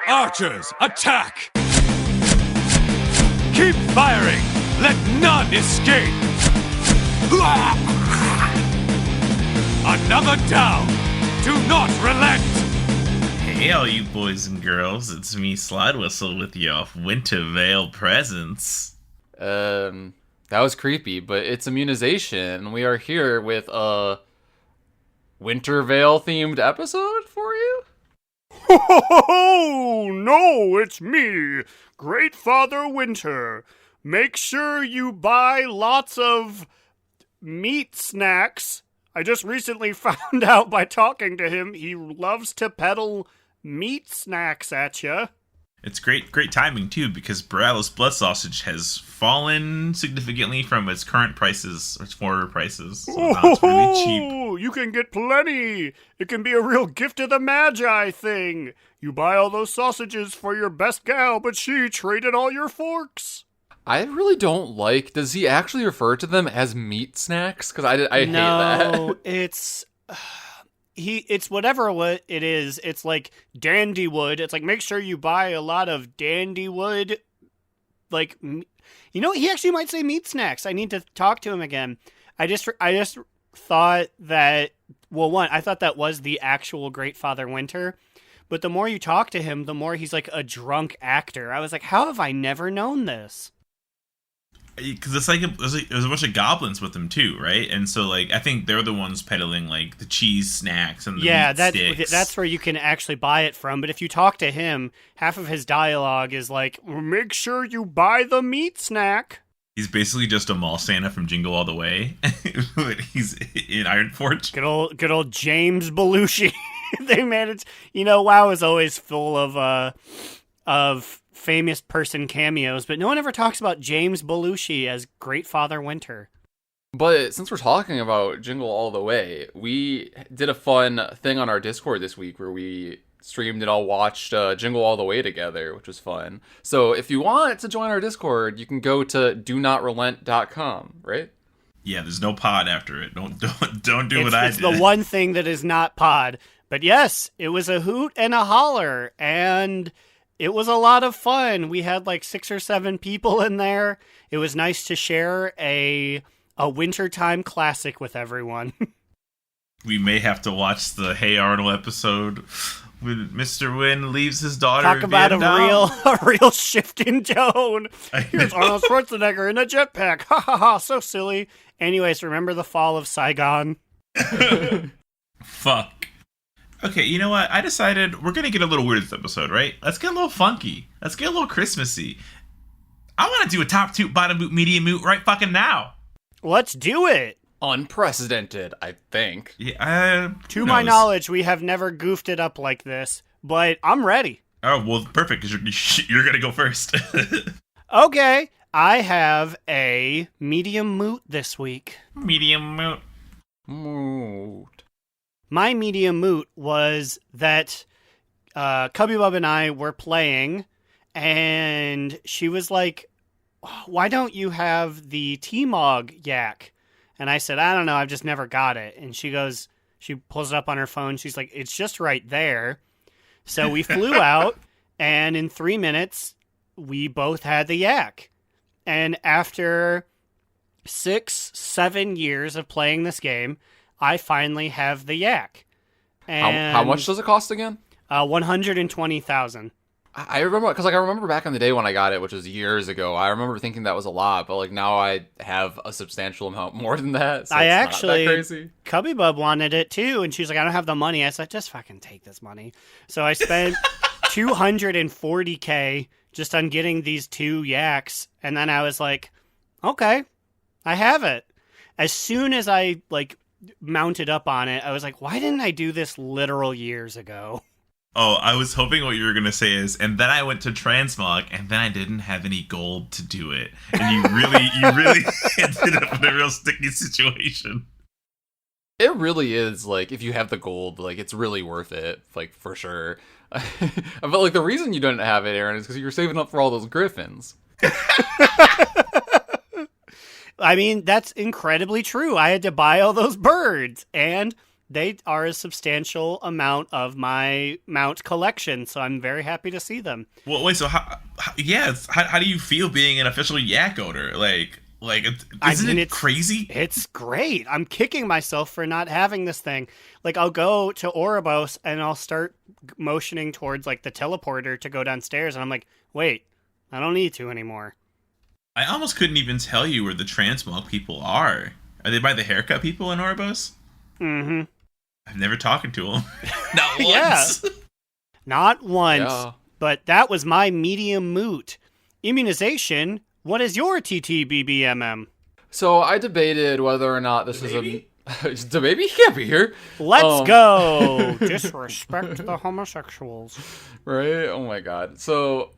Archers, attack! Keep firing! Let none escape! Another down! Do not relent! Hey all you boys and girls, it's me Slidewhistle with your Winterveil presents. That was creepy, but it's Immunization. We are here with a Winterveil themed episode for you? Ho, no, it's me, Great Father Winter. Make sure you buy lots of meat snacks. I just recently found out by talking to him he loves to peddle meat snacks at you. It's great timing too, because Borello's blood sausage has fallen significantly from its current prices, its former prices. So now it's really cheap. You can get plenty. It can be a real gift of the magi thing. You buy all those sausages for your best gal, but she traded all your forks. I really don't like. Does he actually refer to them as meat snacks? Because I hate that. No, it's whatever it is. It's like Dandywood. It's like, make sure you buy a lot of Dandywood. Like, he actually might say meat snacks. I need to talk to him again. I just thought that, well, I thought that was the actual Great Father Winter. But the more you talk to him, the more he's like a drunk actor. I was like, how have I never known this? Because it's like there's a bunch of goblins with them too, right? And so like I think they're the ones peddling like the cheese snacks and the meat sticks. That's where you can actually buy it from. But if you talk to him, half of his dialogue is like, make sure you buy the meat snack. He's basically just a mall Santa from Jingle All the Way. But he's in Ironforge. Good old James Belushi. They managed. WoW is always full of famous person cameos, but no one ever talks about James Belushi as Great Father Winter. But since we're talking about Jingle All the Way, we did a fun thing on our Discord this week where we streamed and all watched Jingle All the Way together, which was fun. So if you want to join our Discord, you can go to donotrelent.com, right? Yeah, there's no pod after it. Don't do what I did. It's the one thing that is not pod. But yes, it was a hoot and a holler, and it was a lot of fun. We had like 6 or 7 people in there. It was nice to share a wintertime classic with everyone. We may have to watch the Hey Arnold episode when Mr. Wynn leaves his daughter. Talk about Vietnam. a real shift in tone. Here's Arnold Schwarzenegger in a jetpack. Ha ha ha, so silly. Anyways, remember the fall of Saigon? Fuck. Okay, you know what? I decided we're going to get a little weird this episode, right? Let's get a little funky. Let's get a little Christmassy. I want to do a top toot, bottom boot, medium boot right fucking now. Let's do it. Unprecedented, I think. Yeah, to my knowledge, we have never goofed it up like this, but I'm ready. Oh, well, perfect, because you're going to go first. Okay, I have a medium moot this week. Medium moot. Moot. My medium moot was that Cubby Bub and I were playing, and she was like, why don't you have the Tree-Mog yak? And I said, I don't know, I've just never got it. And she pulls it up on her phone, she's like, it's just right there. So we flew out, and in 3 minutes, we both had the yak. And after 6-7 years of playing this game, I finally have the yak. And how much does it cost again? 120,000. I remember, because I remember back in the day when I got it, which was years ago. I remember thinking that was a lot, but now I have a substantial amount more than that. So I it's actually, not that crazy. Cubby Bub wanted it too, and she's like, I don't have the money. I said, just fucking take this money. So I spent 240K just on getting these 2 yaks, and then I was like, okay, I have it. As soon as I mounted up on it, I was like, why didn't I do this literal years ago? Oh, I was hoping what you were going to say is, and then I went to Tree-Mog, and then I didn't have any gold to do it. And you really ended up in a real sticky situation. It really is, if you have the gold, it's really worth it, for sure. But, the reason you didn't have it, Aaron, is because you were saving up for all those griffins. I mean, that's incredibly true. I had to buy all those birds, and they are a substantial amount of my mount collection, so I'm very happy to see them. Well, wait. So how do you feel being an official yak owner? Isn't it crazy? It's great. I'm kicking myself for not having this thing. Like, I'll go to Ouroboros and I'll start motioning towards like the teleporter to go downstairs, and I'm like, wait, I don't need to anymore. I almost couldn't even tell you where the Tree-Mog people are. Are they by the haircut people in Ouroboros? Mm-hmm. I've never talked to them. Not Yeah. once. Not once. Yeah. But that was my medium moot. Immunization, what is your TTBBMM? So I debated whether or not this is a... The baby can't be here. Let's go! Disrespect the homosexuals. Right? Oh my god. So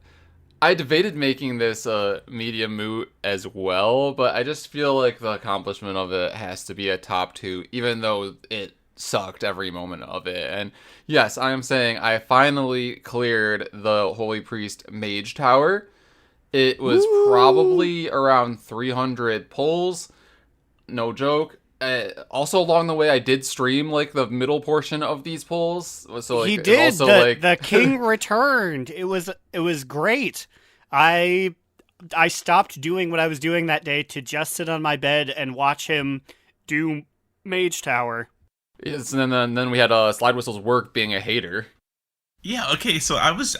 I debated making this a medium moot as well, but I just feel like the accomplishment of it has to be a top 2, even though it sucked every moment of it. And yes, I am saying I finally cleared the Holy Priest Mage Tower. It was probably around 300 pulls. No joke. Also along the way, I did stream like the middle portion of these pulls. So like, He did. Also, the king returned. It was great. I stopped doing what I was doing that day to just sit on my bed and watch him do Mage Tower. Yes, and then we had Slidewhistle's work being a hater. Yeah, okay, so I was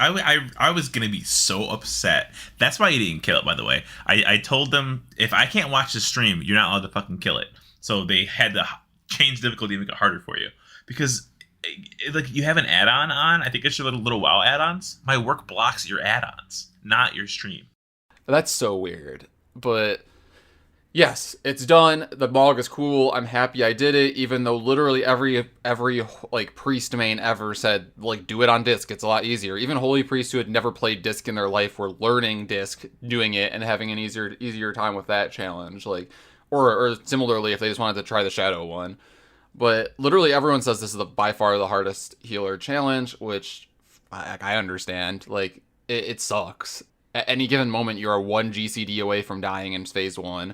gonna be so upset. That's why you didn't kill it, by the way. I told them, if I can't watch the stream, you're not allowed to fucking kill it. So they had to change difficulty and make it harder for you. Because, like, you have an add-on on, I think it's your little WoW add-ons. My work blocks your add-ons, not your stream. That's so weird. But yes, it's done. The Mog is cool. I'm happy I did it, even though literally every like priest main ever said, like, do it on disc. It's a lot easier. Even holy priests who had never played disc in their life were learning disc, doing it, and having an easier time with that challenge. Like, or similarly, if they just wanted to try the shadow one. But literally everyone says this is by far the hardest healer challenge, which I understand. Like, it sucks. At any given moment, you are 1 GCD away from dying in phase 1.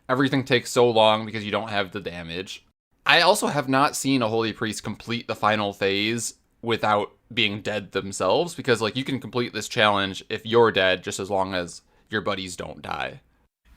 Everything takes so long because you don't have the damage. I also have not seen a holy priest complete the final phase without being dead themselves, because like you can complete this challenge if you're dead, just as long as your buddies don't die.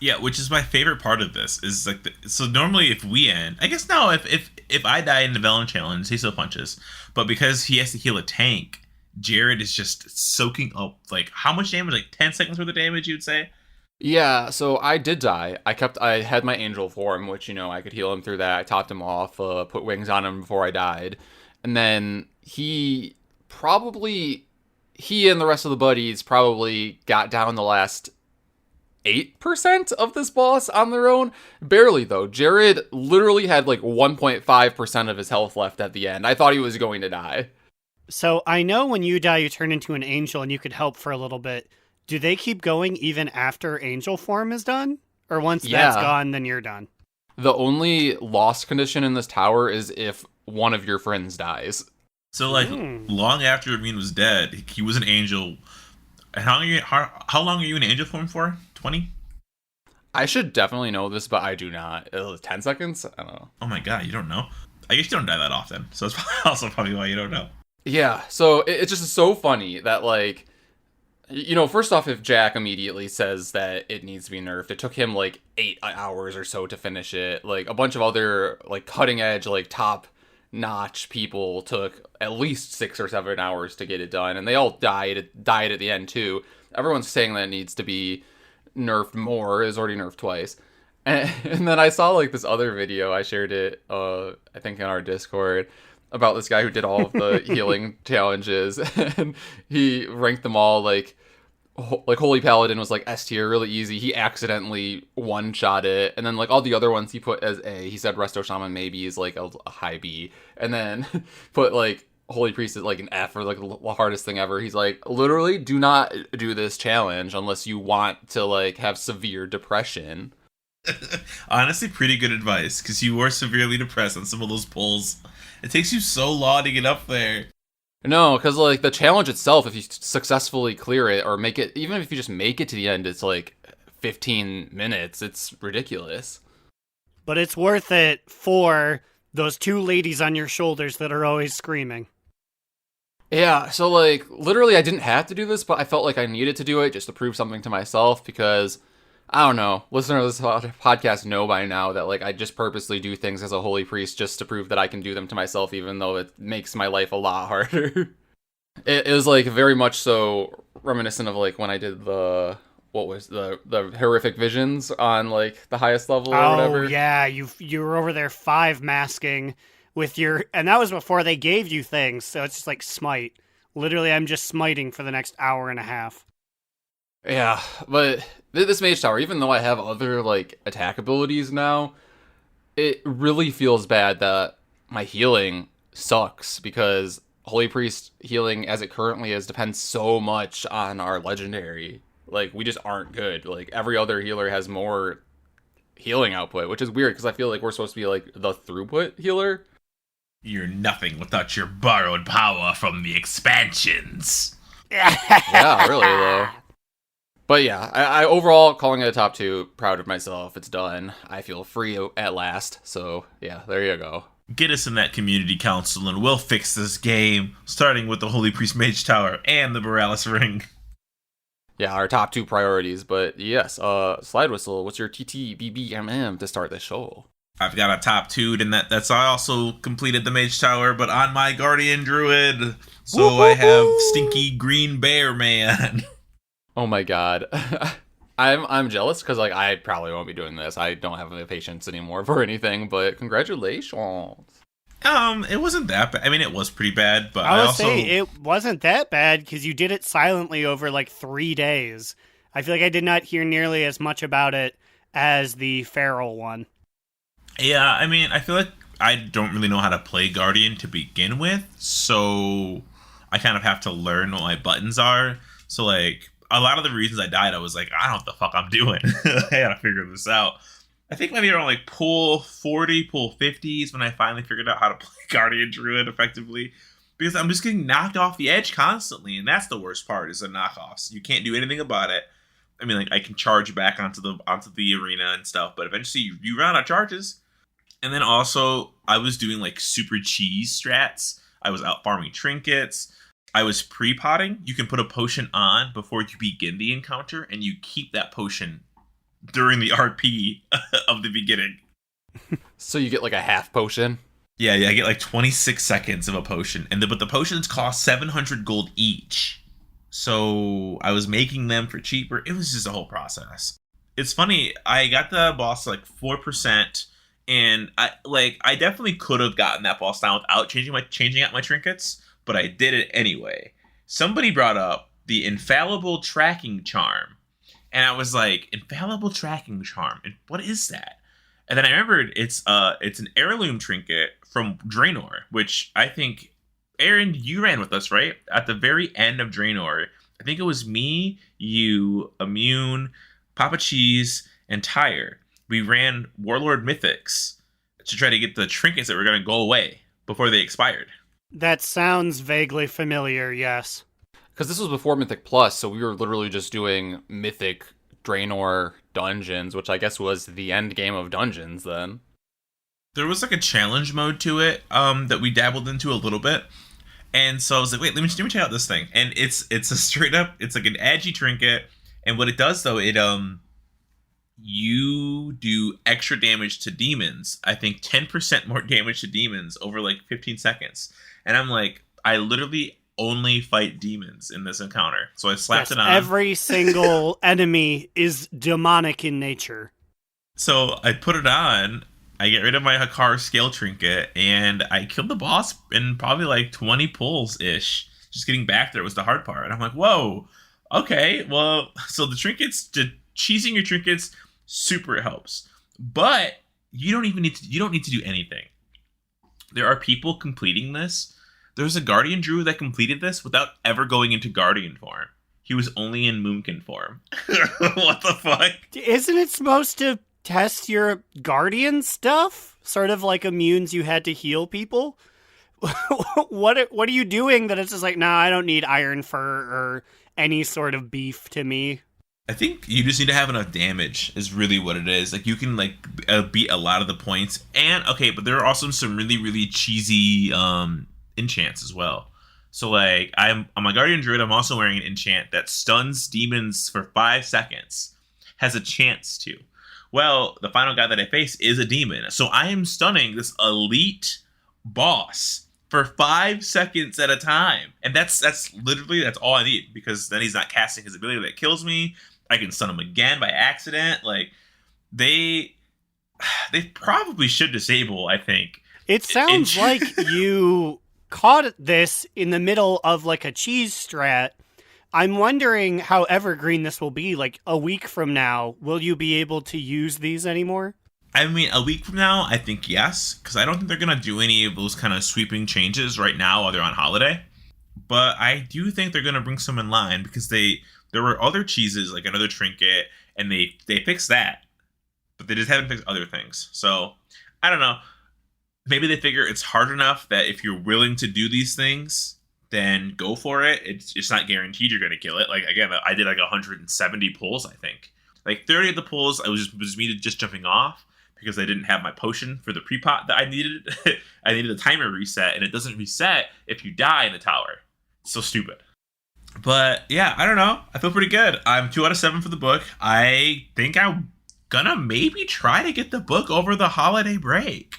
Yeah, which is my favorite part of this, is like, so normally if we end, I guess no, if I die in the Velen challenge, he still punches, but because he has to heal a tank, Jared is just soaking up, like, how much damage? Like 10 seconds worth of damage, you'd say? Yeah, so I did die. I had my angel form, which, you know, I could heal him through that. I topped him off, put wings on him before I died. And then he and the rest of the buddies probably got down the last 8% of this boss on their own. Barely, though. Jared literally had like 1.5% of his health left at the end. I thought he was going to die. So I know when you die, you turn into an angel and you could help for a little bit. Do they keep going even after angel form is done? Or once that's gone, then you're done? The only lost condition in this tower is if one of your friends dies. So, like, long after Amin was dead, he was an angel. How long are you in angel form for? 20? I should definitely know this, but I do not. 10 seconds? I don't know. Oh my god, you don't know? I guess you don't die that often, so that's also probably why you don't know. Yeah, so it's just so funny that, like, you know, first off, if Jack immediately says that it needs to be nerfed, it took him, like, 8 hours or so to finish it. Like, a bunch of other, like, cutting-edge, like, top-notch people took at least 6 or 7 hours to get it done, and they all died at the end, too. Everyone's saying that it needs to be nerfed more. It was already nerfed twice. And then I saw, like, this other video. I shared it, I think, in our Discord, about this guy who did all of the healing challenges, and he ranked them all, like Holy Paladin was, like, S tier, really easy. He accidentally one-shot it, and then, like, all the other ones he put as A. He said Resto Shaman maybe is, like, a high B, and then put, like, Holy Priest is, like, an F, or, like, the hardest thing ever. He's like, literally, do not do this challenge unless you want to, like, have severe depression. Honestly, pretty good advice, because you were severely depressed on some of those pulls. It takes you so long to get up there. No, because, like, the challenge itself, if you successfully clear it, or make it, even if you just make it to the end, it's, like, 15 minutes. It's ridiculous. But it's worth it for Those two ladies on your shoulders that are always screaming. Yeah, so like literally I didn't have to do this, but I felt like I needed to do it just to prove something to myself because I don't know, listeners of this podcast know by now that like I just purposely do things as a holy priest just to prove that I can do them to myself, even though it makes my life a lot harder. It was like very much so reminiscent of like when I did the horrific visions on like the highest level or whatever. Oh yeah, you were over there 5 masking with your, and that was before they gave you things, so it's just like smite. Literally, I'm just smiting for the next hour and a half. Yeah, but this mage tower, even though I have other like attack abilities now, it really feels bad that my healing sucks because Holy Priest healing as it currently is depends so much on our legendary. Like, we just aren't good. Like, every other healer has more healing output, which is weird because I feel like we're supposed to be like the throughput healer. You're nothing without your borrowed power from the expansions. Yeah, really though. But yeah, I overall calling it a top 2. Proud of myself. It's done. I feel free at last. So yeah, there you go. Get us in that community council and we'll fix this game, starting with the Holy Priest Mage Tower and the Borealis Ring. Yeah, our top 2 priorities. But yes, Slidewhistle, what's your TTBBMM to start the show? I've got a top 2, and that's I also completed the Mage Tower, but on my Guardian Druid. So Woo-hoo-hoo! I have Stinky Green Bear Man. Oh my god. I'm jealous because like I probably won't be doing this. I don't have the patience anymore for anything, but congratulations. It wasn't that bad. I mean, it was pretty bad, but I would also say it wasn't that bad because you did it silently over like 3 days. I feel like I did not hear nearly as much about it as the feral one. Yeah, I mean, I feel like I don't really know how to play Guardian to begin with, so I kind of have to learn what my buttons are. So, like, a lot of the reasons I died, I was like, I don't know what the fuck I'm doing. I gotta figure this out. I think maybe around, like, pool 40, pool 50s when I finally figured out how to play Guardian Druid effectively. Because I'm just getting knocked off the edge constantly, and that's the worst part, is the knockoffs. You can't do anything about it. I mean, like, I can charge back onto the arena and stuff, but eventually you run out of charges. And then also, I was doing, like, super cheese strats. I was out farming trinkets. I was pre-potting. You can put a potion on before you begin the encounter, and you keep that potion during the RP of the beginning. So you get, like, a half potion? Yeah, I get, like, 26 seconds of a potion. But the potions cost 700 gold each. So I was making them for cheaper. It was just a whole process. It's funny. I got the boss, like, 4%. And I definitely could have gotten that boss down without changing out my trinkets, but I did it anyway. Somebody brought up the infallible tracking charm, and I was like, infallible tracking charm, and what is that? And then I remembered it's an heirloom trinket from Draenor, which I think, Aaron, you ran with us, right? At the very end of Draenor, I think it was me, you, Immune, Papa Cheese, and Tyre. We ran Warlord Mythics to try to get the trinkets that were going to go away before they expired. That sounds vaguely familiar, yes. Because this was before Mythic Plus, so we were literally just doing Mythic Draenor dungeons, which I guess was the end game of dungeons then. There was like a challenge mode to it that we dabbled into a little bit. And so I was like, wait, let me check out this thing. And it's a straight up, it's like an agi trinket. And what it does though, you do extra damage to demons. I think 10% more damage to demons over like 15 seconds. And I'm like, I literally only fight demons in this encounter. So I slapped it on. Every single enemy is demonic in nature. So I put it on. I get rid of my Hakar scale trinket, and I killed the boss in probably like 20 pulls-ish. Just getting back there was the hard part. And I'm like, whoa, okay, well, so the trinkets, cheesing your trinkets super helps. But you don't need to do anything. There are people completing this. There's a Guardian Druid that completed this without ever going into Guardian form. He was only in Moonkin form. What the fuck? Isn't it supposed to test your Guardian stuff? Sort of like immunes you had to heal people? What are you doing that it's just like, nah, I don't need iron fur or any sort of beef to me? I think you just need to have enough damage is really what it is. Like you can like beat a lot of the points, and okay, but there are also some really really cheesy enchants as well. So like I'm a guardian druid. I'm also wearing an enchant that stuns demons for 5 seconds. Has a chance to. Well, the final guy that I face is a demon, so I am stunning this elite boss for 5 seconds at a time, and that's literally that's all I need, because then he's not casting his ability that kills me. I can stun him again by accident. Like they probably should disable. I think it sounds like you caught this in the middle of like a cheese strat. I'm wondering how evergreen this will be. Like a week from now, will you be able to use these anymore? I mean, a week from now, I think yes, because I don't think they're gonna do any of those kind of sweeping changes right now while they're on holiday. But I do think they're gonna bring some in line, because there were other cheeses, like another trinket, and they fixed that, but they just haven't fixed other things. So I don't know. Maybe they figure it's hard enough that if you're willing to do these things, then go for it. It's not guaranteed you're going to kill it. Like again, I did like 170 pulls. I think like 30 of the pulls was me just jumping off because I didn't have my potion for the pre-pot that I needed. I needed a timer reset, and it doesn't reset if you die in the tower. It's so stupid. But yeah, I don't know. I feel pretty good. I'm 2 out of 7 for the book. I think I'm gonna maybe try to get the book over the holiday break.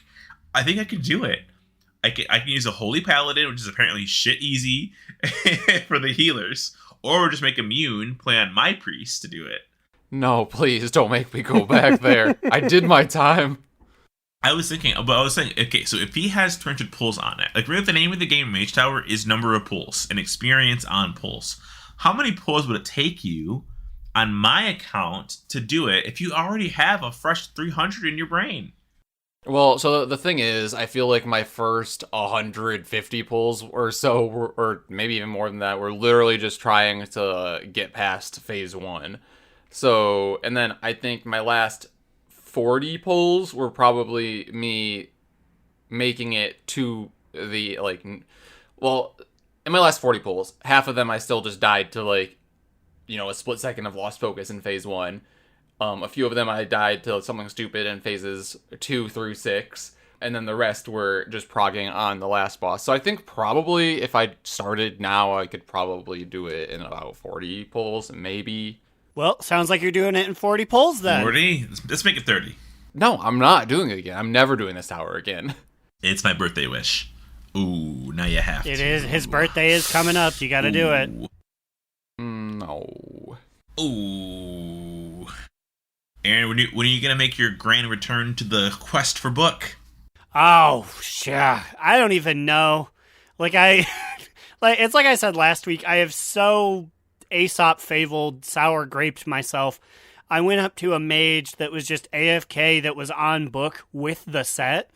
I think I can do it. I can use a Holy Paladin, which is apparently shit easy for the healers, or just make Immune, play on my priest to do it. No, please don't make me go back there. I did my time. I was saying, okay, so if he has 200 pulls on it, like really the name of the game Mage Tower is number of pulls and experience on pulls. How many pulls would it take you on my account to do it if you already have a fresh 300 in your brain? Well, so the thing is, I feel like my first 150 pulls or so, or maybe even more than that, were literally just trying to get past phase 1. So, and then I think my last 40 pulls were probably me making it to the, like, well, in my last 40 pulls, half of them I still just died to, like, you know, a split second of lost focus in phase 1. A few of them I died to something stupid in phases 2 through 6, and then the rest were just progging on the last boss. So I think probably if I started now, I could probably do it in about 40 pulls, maybe. Well, sounds like you're doing it in 40 pulls then. 40? Let's make it 30. No, I'm not doing it again. I'm never doing this tower again. It's my birthday wish. Ooh, now you have to. It is. His birthday is coming up. You gotta do it. No. Ooh. Aaron, when are you going to make your grand return to the quest for book? Oh, yeah. I don't even know. Like, it's like I said last week, I have so Aesop fabled, sour graped myself. I went up to a mage that was just AFK that was on book with the set,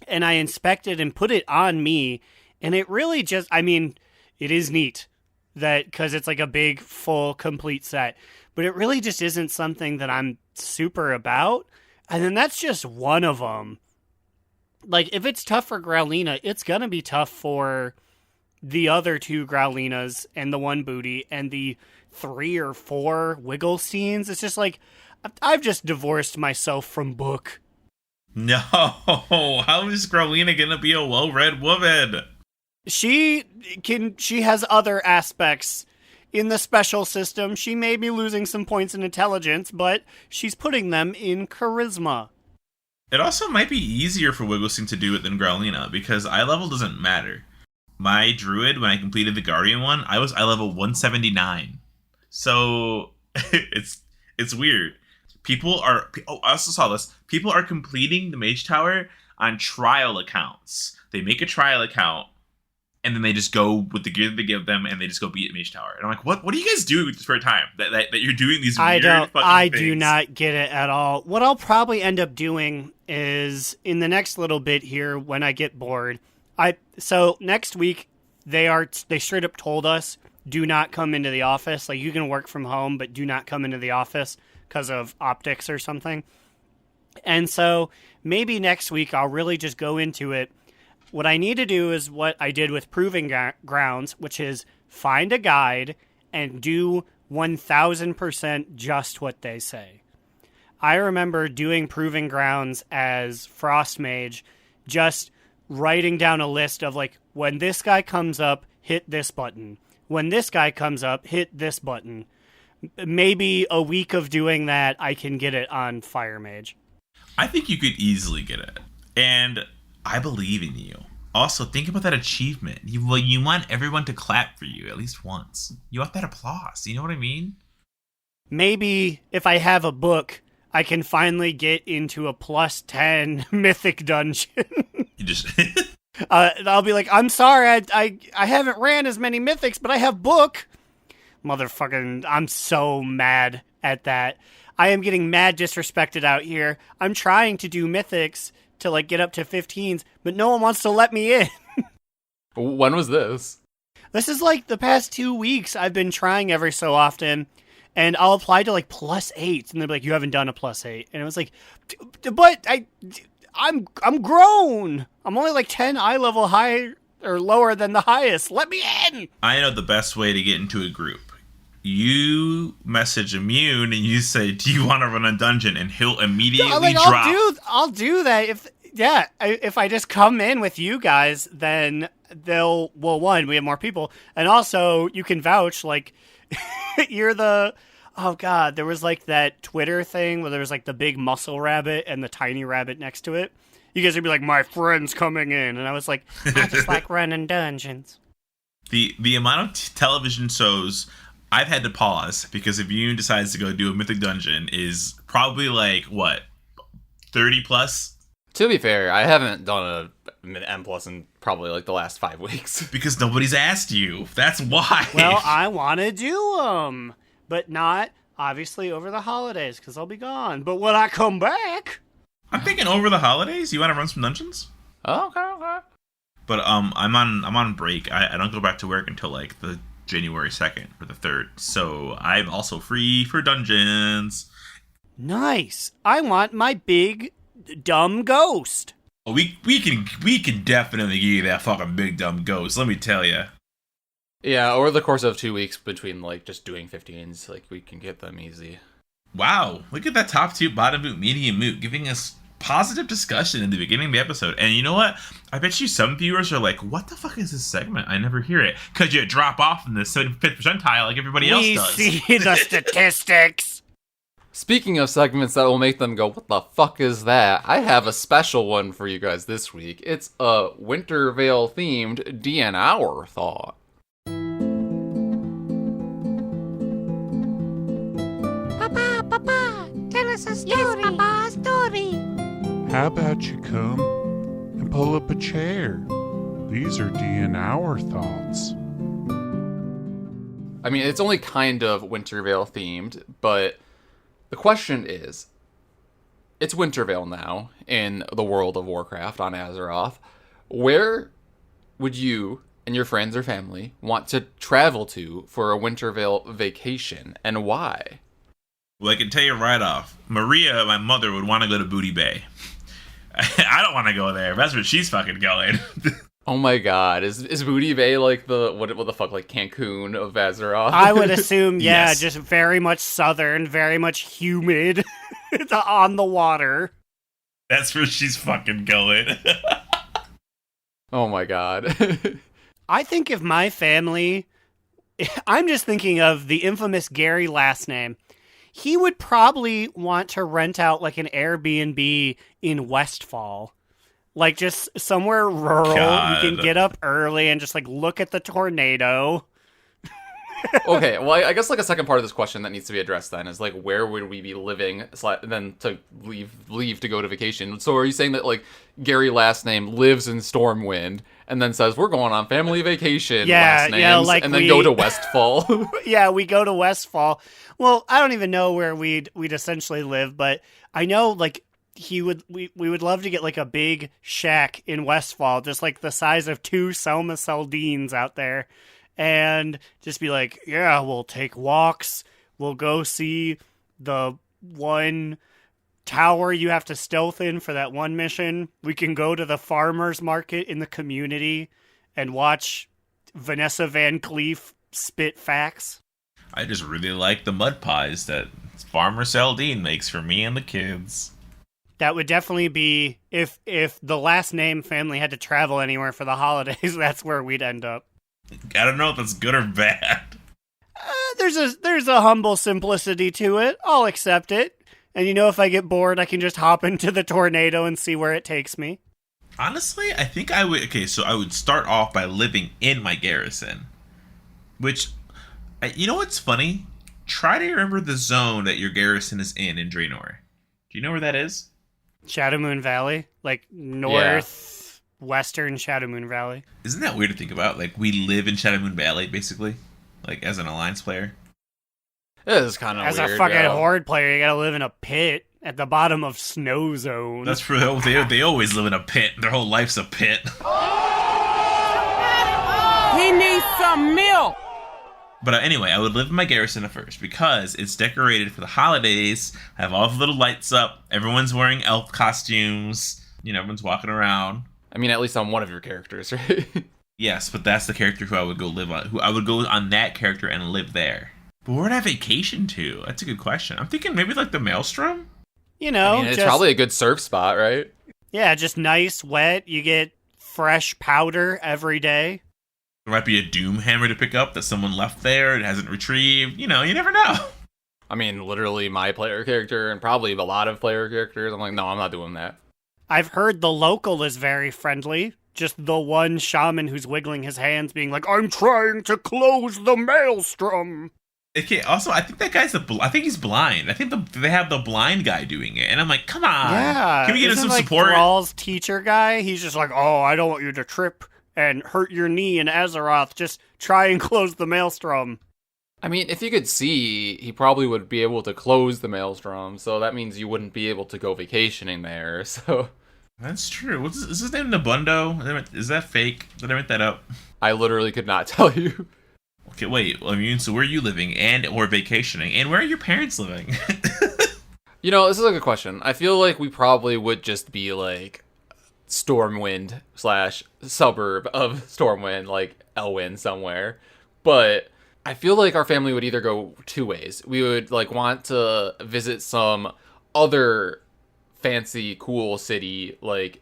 and I inspected and put it on me, and it really just, I mean, it is neat that, because it's like a big, full, complete set. But it really just isn't something that I'm super about. And then that's just one of them. Like, if it's tough for Growlina, it's going to be tough for the other 2 Growlinas and the 1 Booty and the 3 or 4 Wigglesteins. It's just like, I've just divorced myself from book. No, how is Growlina going to be a well-read woman? She has other aspects. In the special system, she may be losing some points in intelligence, but she's putting them in charisma. It also might be easier for Wigglestein to do it than Growlina, because eye level doesn't matter. My druid, when I completed the Guardian one, I was eye level 179. So it's weird. I also saw this. People are completing the Mage Tower on trial accounts. They make a trial account, and then they just go with the gear that they give them, and they just go beat Mage Tower. And I'm like, what are you guys doing with your spare time? That you're doing these weird fucking things? I do not get it at all. What I'll probably end up doing is, in the next little bit here, when I get bored, so next week, they straight up told us, do not come into the office. Like, you can work from home, but do not come into the office because of optics or something. And so maybe next week I'll really just go into it. What I need to do is what I did with Proving Grounds, which is find a guide and do 1000% just what they say. I remember doing Proving Grounds as Frost Mage, just writing down a list of like, when this guy comes up, hit this button. When this guy comes up, hit this button. Maybe a week of doing that, I can get it on Fire Mage. I think you could easily get it. And I believe in you. Also, think about that achievement. You want everyone to clap for you at least once. You want that applause. You know what I mean? Maybe if I have a book, I can finally get into a plus 10 mythic dungeon. You just... I'll be like, I'm sorry, I haven't ran as many mythics, but I have book. Motherfucking, I'm so mad at that. I am getting mad disrespected out here. I'm trying to do mythics to like get up to 15s, but no one wants to let me in. When was this? This is like the past 2 weeks. I've been trying every so often, and I'll apply to like plus 8s, and they'll be like, you haven't done a plus 8. And it was like, but I'm grown. I'm only like 10 eye level high or lower than the highest. Let me in. I know the best way to get into a group. You message Immune and you say, do you want to run a dungeon? And he'll immediately drop. I'll do that. If I just come in with you guys, then one, we have more people. And also you can vouch, like, you're the, oh God, there was like that Twitter thing where there was like the big muscle rabbit and the tiny rabbit next to it. You guys would be like, my friend's coming in. And I was like, I just like running dungeons. The amount of television shows I've had to pause because if you decides to go do a mythic dungeon is probably like, what, 30 plus? To be fair, I haven't done an M plus in probably like the last 5 weeks. Because nobody's asked you. That's why. Well, I want to do them, but not, obviously, over the holidays because I'll be gone. But when I come back... I'm thinking over the holidays. You want to run some dungeons? Oh, okay. But I'm on break. I don't go back to work until like the January 2nd or the 3rd. So I'm also free for dungeons. Nice. I want my big dumb ghost. Oh, we can definitely give you that fucking big dumb ghost. Let me tell you. Yeah, over the course of 2 weeks between like just doing 15s, like we can get them easy. Wow, look at that top 2, bottom boot, medium moot, giving us positive discussion in the beginning of the episode. And you know what? I bet you some viewers are like, what the fuck is this segment? I never hear it. Because you drop off in the 75th percentile like everybody else does. We see the statistics. Speaking of segments that will make them go, what the fuck is that? I have a special one for you guys this week. It's a Winterveil themed DN Hour thought. Papa, tell us a story. Yes, Papa, a story. How about you come and pull up a chair? These are DN Hour thoughts. I mean, it's only kind of Winterveil themed, but the question is, it's Winterveil now in the world of Warcraft on Azeroth. Where would you and your friends or family want to travel to for a Winterveil vacation, and why? Well, I can tell you right off, Maria, my mother, would want to go to Booty Bay. I don't want to go there. That's where she's fucking going. Oh my god, is Booty Bay like the what the fuck, like Cancun of Azeroth? I would assume, yeah, Yes. just very much southern, very much humid, on the water. That's where she's fucking going. Oh my god. I think if my family, I'm just thinking of the infamous Gary last name. He would probably want to rent out like an Airbnb in Westfall. Like just somewhere rural. God. You can get up early and just like look at the tornado. Okay, well, I guess like a second part of this question that needs to be addressed then is like, where would we be living then to leave to go to vacation? So are you saying that like Gary last name lives in Stormwind and then says we're going on family vacation, last names, like and then go to Westfall? Yeah, we go to Westfall. Well, I don't even know where we'd essentially live, but I know like we would love to get like a big shack in Westfall, just like the size of 2 Selma sardines out there. And just be like, yeah, we'll take walks. We'll go see the one tower you have to stealth in for that one mission. We can go to the farmer's market in the community and watch Vanessa Van Cleef spit facts. I just really like the mud pies that Farmer Saldine makes for me and the kids. That would definitely be if the last name family had to travel anywhere for the holidays. That's where we'd end up. I don't know if that's good or bad. There's a humble simplicity to it. I'll accept it. And if I get bored, I can just hop into the tornado and see where it takes me. Honestly, I think I would. Okay, so I would start off by living in my garrison. Which, you know what's funny? Try to remember the zone that your garrison is in Draenor. Do you know where that is? Shadowmoon Valley? Like northwestern Shadowmoon Valley. Isn't that weird to think about? Like, we live in Shadowmoon Valley, basically. Like, as an Alliance player. It is kind of weird. As a fucking Horde player, you gotta live in a pit at the bottom of Snow Zone. That's for they always live in a pit. Their whole life's a pit. He needs some milk. But anyway, I would live in my garrison at first because it's decorated for the holidays. I have all the little lights up. Everyone's wearing elf costumes. Everyone's walking around. I mean, at least on one of your characters, right? Yes, but that's the character who I would go live on. Who I would go on that character and live there. But where would I vacation to? That's a good question. I'm thinking maybe like the Maelstrom? It's probably a good surf spot, right? Yeah, just nice, wet. You get fresh powder every day. There might be a doom hammer to pick up that someone left there and hasn't retrieved. You never know. I mean, literally my player character and probably a lot of player characters. I'm like, no, I'm not doing that. I've heard the local is very friendly. Just the one shaman who's wiggling his hands being like, I'm trying to close the maelstrom. Okay, also, I think that guy's I think he's blind. I think they have the blind guy doing it. And I'm like, come on. Yeah. Can we get him some like support? Thrall's teacher guy, he's just like, oh, I don't want you to trip and hurt your knee in Azeroth. Just try and close the maelstrom. I mean, if you could see, he probably would be able to close the maelstrom, so that means you wouldn't be able to go vacationing there, so... That's true. Is his name Nabundo? Is that fake? Did I make that up? I literally could not tell you. Okay, wait. So where are you living or vacationing? And where are your parents living? This is a good question. I feel like we probably would just be like Stormwind / suburb of Stormwind, like Elwyn somewhere. But I feel like our family would either go two ways. We would like want to visit some other fancy, cool city. Like,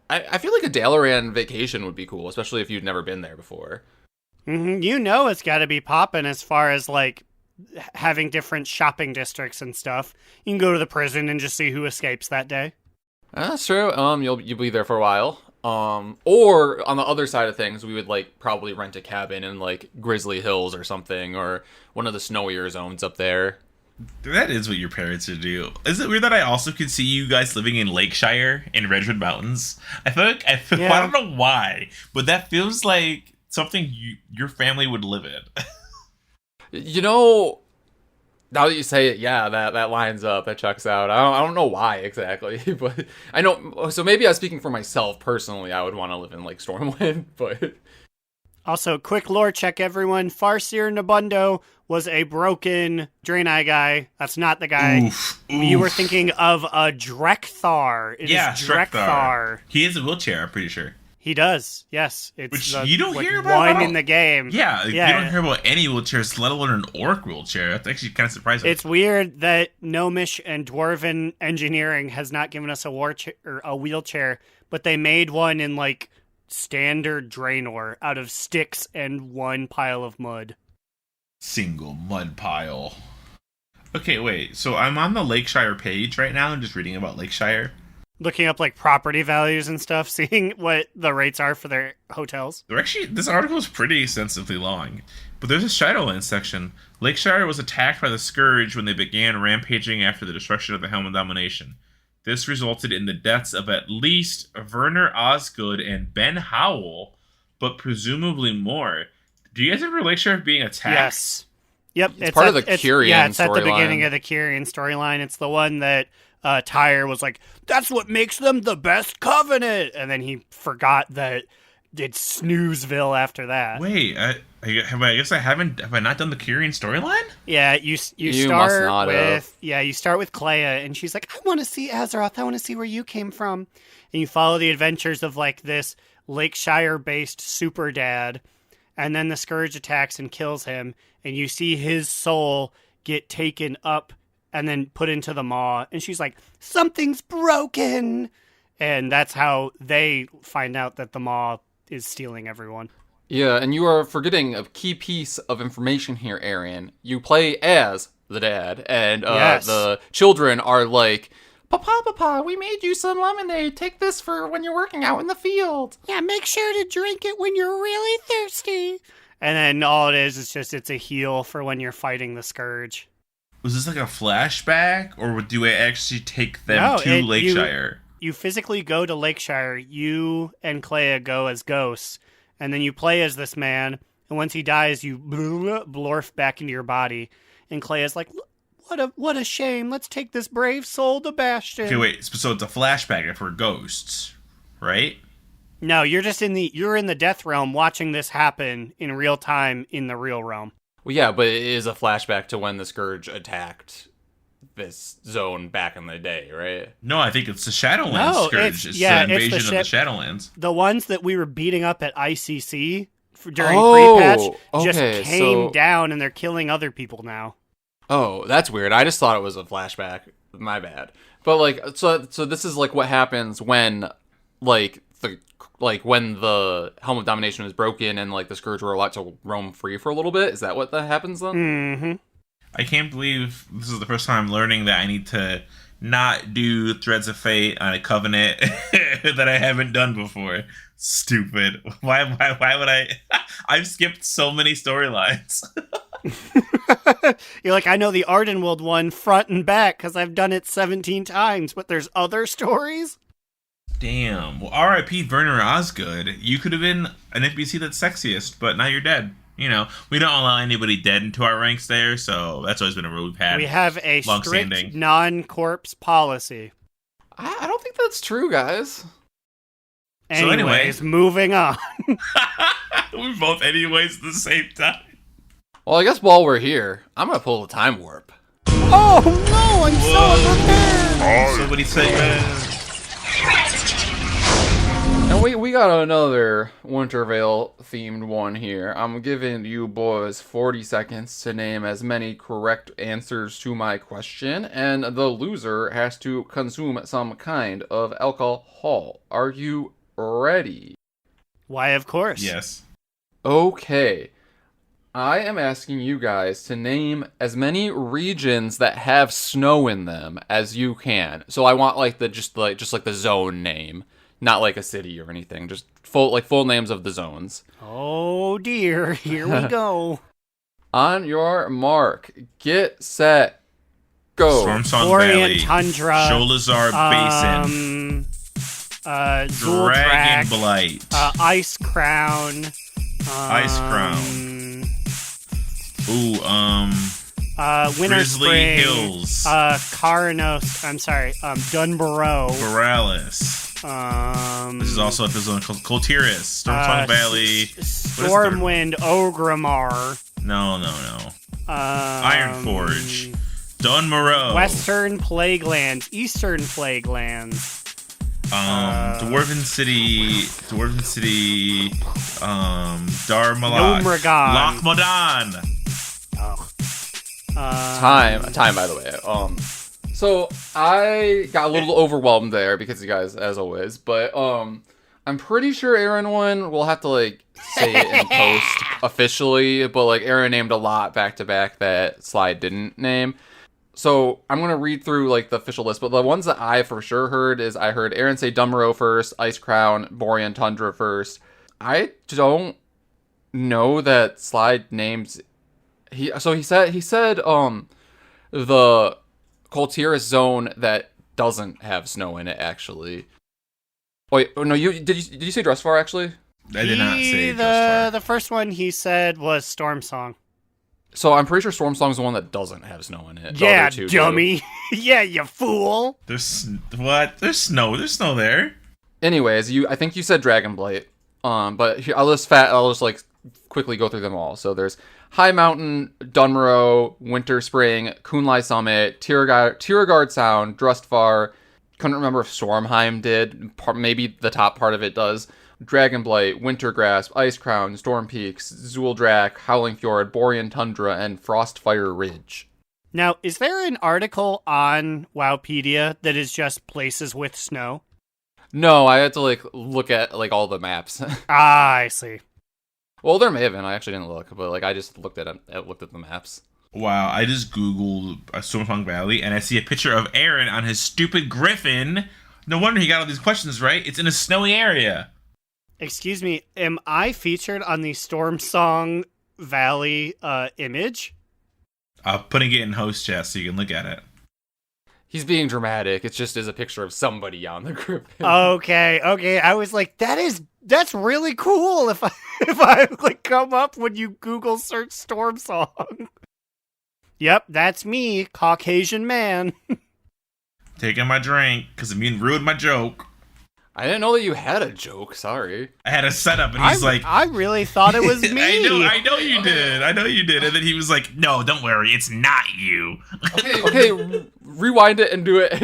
I feel like a Dalaran vacation would be cool, especially if you'd never been there before. Mm-hmm. It's got to be popping as far as like having different shopping districts and stuff. You can go to the prison and just see who escapes that day. That's true. You'll be there for a while. Or on the other side of things, we would like probably rent a cabin in like Grizzly Hills or something, or one of the snowier zones up there. That is what your parents would do. Is it weird that I also could see you guys living in Lakeshire in Redwood Mountains? I don't know why, but that feels like something your family would live in. Now that you say it, yeah, that lines up. That checks out. I don't know why exactly, but I know. So maybe I was speaking for myself personally. I would want to live in like Stormwind, but also quick lore check, everyone. Farseer Nabundo was a broken Draenei guy. That's not the guy. Oof. You were thinking of a Drekthar. It is Drekthar. He has a wheelchair, I'm pretty sure. He does, yes. It's Which the, you don't hear about one in the game. Yeah, you don't hear about any wheelchairs, let alone an orc wheelchair. That's actually kind of surprising. It's weird that Gnomish and Dwarven engineering has not given us a wheelchair, but they made one in like standard Draenor out of sticks and one pile of mud. Single mud pile. Okay, wait. So I'm on the Lakeshire page right now and just reading about Lakeshire. Looking up like property values and stuff, seeing what the rates are for their hotels. This article is pretty extensively long, but there's a Shadowlands section. Lakeshire was attacked by the Scourge when they began rampaging after the destruction of the Helm of Domination. This resulted in the deaths of at least Werner Osgood and Ben Howell, but presumably more. Do you guys remember Lakeshire being attacked? Yes. Yep. It's part of the Kyrian storyline. Yeah, it's at the beginning of the Kyrian storyline. It's the one that Tyre was like, that's what makes them the best covenant. And then he forgot that it's Snoozeville after that. Wait, have I not done the Kyrian storyline? Yeah, you start with Clea, and she's like, I want to see Azeroth. I want to see where you came from. And you follow the adventures of like this Lakeshire-based super dad. and then the Scourge attacks and kills him, and you see his soul get taken up and then put into the maw, and she's like, something's broken! And that's how they find out that the maw is stealing everyone. Yeah, and you are forgetting a key piece of information here, Aaron. You play as the dad, and Yes. the children are like, Papa, we made you some lemonade. Take this for when you're working out in the field. Yeah, make sure to drink it when you're really thirsty. And then all it is just it's a heal for when you're fighting the Scourge. Was this like a flashback, or do I actually take them to Lakeshire? You physically go to Lakeshire. You and Clea go as ghosts, and then you play as this man. And once he dies, you blorf back into your body. And Clea's like, "What a shame! Let's take this brave soul to Bastion." Okay, wait. So it's a flashback if we're ghosts, right? No, you're just in the death realm watching this happen in real time in the real realm. Well, yeah, but it is a flashback to when the Scourge attacked this zone back in the day, right? No, I think it's the Shadowlands Scourge. It's the invasion of the Shadowlands. The ones that we were beating up at ICC during pre-patch just came down, and they're killing other people now. Oh, that's weird. I just thought it was a flashback. My bad. But like, so this is like what happens when, when the Helm of Domination is broken and like the Scourge were allowed to roam free for a little bit. Is that what that happens then? Mm-hmm. I can't believe this is the first time I'm learning that I need to not do Threads of Fate on a Covenant that I haven't done before. Stupid. Why would I? I've skipped so many storylines. You're like, I know the Ardenwold one front and back because I've done it 17 times, but there's other stories? Damn. Well, R.I.P. Werner Osgood. You could have been an NPC that's sexiest, but now you're dead. You know, we don't allow anybody dead into our ranks there, so that's always been a rule we've had. We have a strict non-corpse policy. I don't think that's true, guys. Anyways, moving on. We're both anyways at the same time. Well, I guess while we're here, I'm going to pull the time warp. Oh, no, I'm so unprepared. Somebody say that. And we got another Winterveil themed one here. I'm giving you boys 40 seconds to name as many correct answers to my question, and the loser has to consume some kind of alcohol. Are you ready? Why, of course. Yes. Okay. I am asking you guys to name as many regions that have snow in them as you can. So I want like just the zone name, not like a city or anything. Just full names of the zones. Oh dear, here we go. On your mark, get set, go. Stormsong Borean Valley, Tundra, Sholazar Basin, Zul'Drak, Dragon Blight, Ice Crown, Ice Crown. Ooh, Winter Grizzly Spring, Hills, Caranos. I'm sorry, Dunborough, Borealis. This is also a zone called Coltiris, Stormsong Valley, Stormwind, Ogrimmar. No. Ironforge, Dunmoreau, Western Plaguelands, Eastern Plaguelands. Dwarven City, Darmalak, Nomragon. Loch Modan. Time, by the way. So I got a little overwhelmed there because you guys, as always, but I'm pretty sure Aaron one will have to like say it in post officially, but like Aaron named a lot back to back that Slide didn't name. So I'm gonna read through like the official list, but the ones that I for sure heard is I heard Aaron say Dunmoreau first, Ice Crown, Borean Tundra first. I don't know that Slide names. He said the Coltiris zone that doesn't have snow in it actually. Wait, no, did you say Drustvar actually? I did not say Drustvar. The first one he said was Stormsong. So I'm pretty sure Stormsong's the one that doesn't have snow in it. Yeah, dummy. Yeah, you fool. There's what? There's snow. There's snow there. Anyways, I think you said Dragonblight. But here, I'll just like quickly go through them all. So there's High Mountain, Dunmoreau, Winter Spring, Kunlai Summit, Tiergard Sound, Drustvar. Couldn't remember if Stormheim did. Maybe the top part of it does. Dragonblight, Wintergrasp, Icecrown, Storm Peaks, Zueldrak, Howling Fjord, Borean Tundra, and Frostfire Ridge. Now, is there an article on Wowpedia that is just places with snow? No, I had to look at all the maps. I see. Well, there may have been. I actually didn't look, but I just looked at the maps. Wow, I just googled Stormfang Valley and I see a picture of Aaron on his stupid griffin. No wonder he got all these questions right. It's in a snowy area. Excuse me, am I featured on the Stormsong Valley image? I'm putting it in host chat so you can look at it. He's being dramatic. It just is a picture of somebody on the griffin. Okay. I was like, that's really cool if I come up when you Google search Stormsong. Yep, that's me, Caucasian man. Taking my drink because Immune ruined my joke. I didn't know that you had a joke. Sorry. I had a setup and he's like, I really thought it was me. I know you did. And then he was like, no, don't worry, it's not you. Okay, rewind it and do it.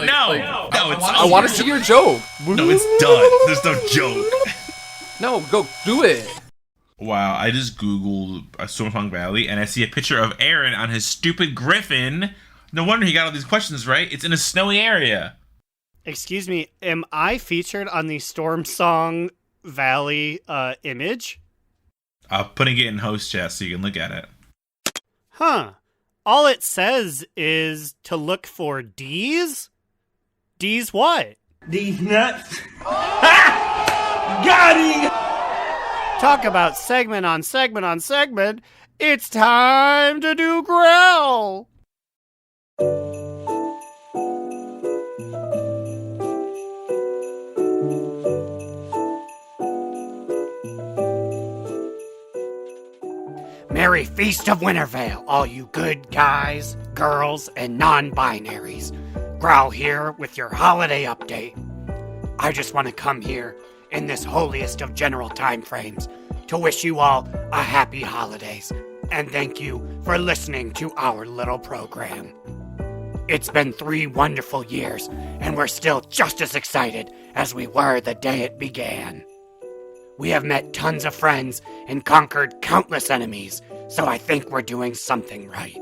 No, I want to see your joke. No, it's done. There's no joke. No, go do it. Wow, I just googled Stormfang Valley and I see a picture of Aaron on his stupid griffin. No wonder he got all these questions right. It's in a snowy area. Excuse me, am I featured on the Stormsong Valley image? I'm putting it in host chat so you can look at it. Huh. All it says is to look for D's? D's what? These nuts. Got him! Talk about segment on segment on segment. It's time to do Growl. Merry Feast of Winterveil, all you good guys, girls, and non-binaries. Growl here with your holiday update. I just want to come here in this holiest of general time frames to wish you all a happy holidays and thank you for listening to our little program. It's been 3 wonderful years and we're still just as excited as we were the day it began. We have met tons of friends and conquered countless enemies, so I think we're doing something right.